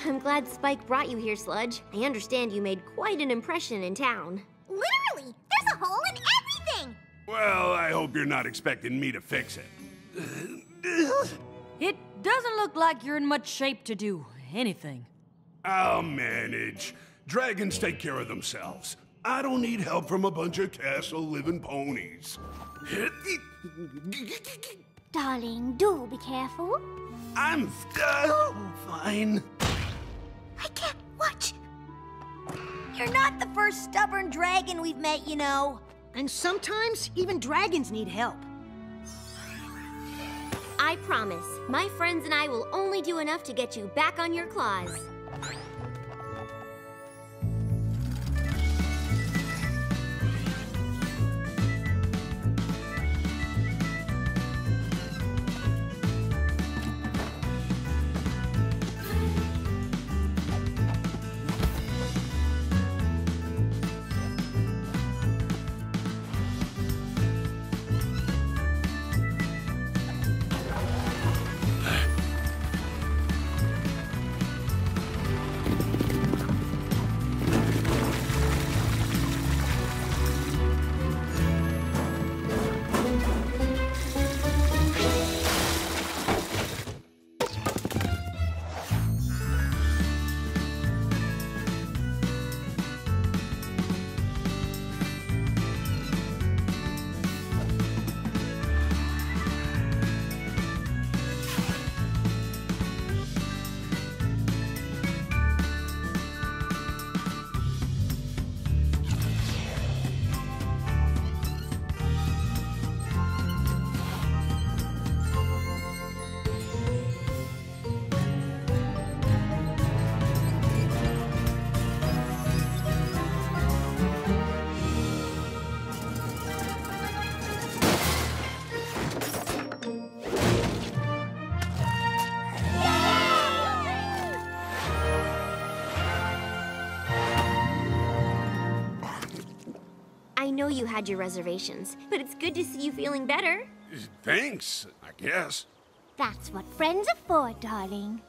I'm glad Spike brought you here, Sludge. I understand you made quite an impression in town. Literally! There's a hole in everything! Well, I hope you're not expecting me to fix it. It doesn't look like you're in much shape to do anything. I'll manage. Dragons take care of themselves. I don't need help from a bunch of castle-living ponies. Darling, do be careful. I'm fine. I can't watch. You're not the first stubborn dragon we've met, you know. And sometimes, even dragons need help. I promise, my friends and I will only do enough to get you back on your claws. I know you had your reservations, but it's good to see you feeling better. Thanks, I guess. That's what friends are for, darling.